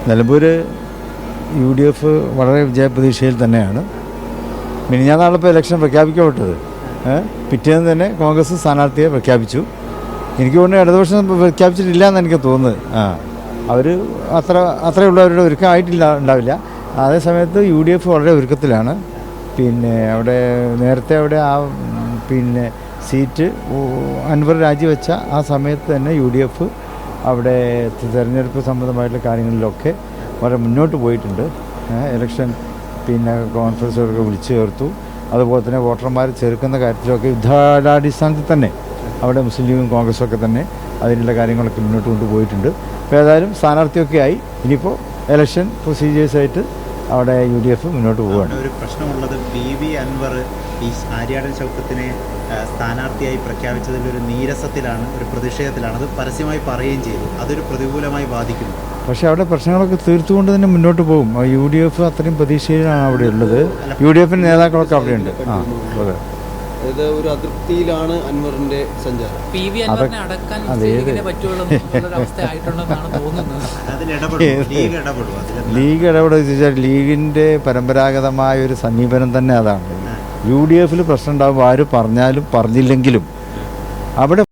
Nilambur UDF വളരെ വിജയപ്രതീക്ഷയിൽ തന്നെയാണ്. മിനിഞ്ഞാന്നാളിപ്പോൾ election പ്രഖ്യാപിക്കപ്പെട്ടത്. പിറ്റേന്ന് തന്നെ കോൺഗ്രസ് സ്ഥാനാർത്ഥിയെ പ്രഖ്യാപിച്ചു. എനിക്ക് തോന്നുന്നു ഇടതുപക്ഷം പ്രഖ്യാപിച്ചിട്ടില്ല എന്ന് എനിക്ക് തോന്നുന്നത്. അവർ അത്രയുള്ളവരുടെ ഉണ്ടാവില്ല. അതേസമയത്ത് UDF വളരെ ഒരുക്കത്തിലാണ്. പിന്നെ നേരത്തെ അവിടെ സീറ്റ് അൻവർ രാജിവെച്ച ആ സമയത്ത് തന്നെ UDF അവിടെ തിരഞ്ഞെടുപ്പ് സംബന്ധമായിട്ടുള്ള കാര്യങ്ങളിലൊക്കെ വളരെ മുന്നോട്ട് പോയിട്ടുണ്ട്. ഇലക്ഷൻ കോൺഫറൻസുകളൊക്കെ വിളിച്ചു ചേർത്തു. അതുപോലെ തന്നെ വോട്ടർമാരെ ചേർക്കുന്ന കാര്യത്തിലൊക്കെ യുദ്ധാടിസ്ഥാനത്തിൽ തന്നെ അവിടെ മുസ്ലിം ലീഗും കോൺഗ്രസ്സൊക്കെ തന്നെ അതിനുള്ള കാര്യങ്ങളൊക്കെ മുന്നോട്ട് കൊണ്ടുപോയിട്ടുണ്ട്. അപ്പോൾ ഏതായാലും സ്ഥാനാർത്ഥിയൊക്കെ ആയി. ഇനിയിപ്പോൾ ഇലക്ഷൻ പ്രൊസീജിയേഴ്സായിട്ട് അവിടെ UDF മുന്നോട്ട് പോവുകയാണ്. ഒരു പ്രശ്നമുള്ളത് PV അൻവർ ഈ ആര്യാടൻ ഷൗക്കത്തിനെ സ്ഥാനാർത്ഥിയായി പ്രഖ്യാപിച്ചതിലൊരു നീരസത്തിലാണ്, ഒരു പ്രതിഷേധത്തിലാണ്. അത് പരസ്യമായി പറയുകയും ചെയ്തു. അതൊരു പ്രതികൂലമായി ബാധിക്കുന്നു. പക്ഷേ അവിടെ പ്രശ്നങ്ങളൊക്കെ തീർത്തുകൊണ്ട് തന്നെ മുന്നോട്ട് പോകും. UDF അത്രയും പ്രതീക്ഷയിലാണ് അവിടെ ഉള്ളത്. UDF നേതാക്കളൊക്കെ അവിടെയുണ്ട്. അതെ, ഒരു അതൃപ്തിയിലാണ് അൻവറിന്റെ സഞ്ചാരം. ലീഗ് ഇടപെടുക ചോദിച്ചാൽ ലീഗിൻ്റെ പരമ്പരാഗതമായ ഒരു സമീപനം തന്നെ അതാണ്. UDF പ്രശ്നം ഉണ്ടാകുമ്പോൾ ആര് പറഞ്ഞാലും പറഞ്ഞില്ലെങ്കിലും അവിടെ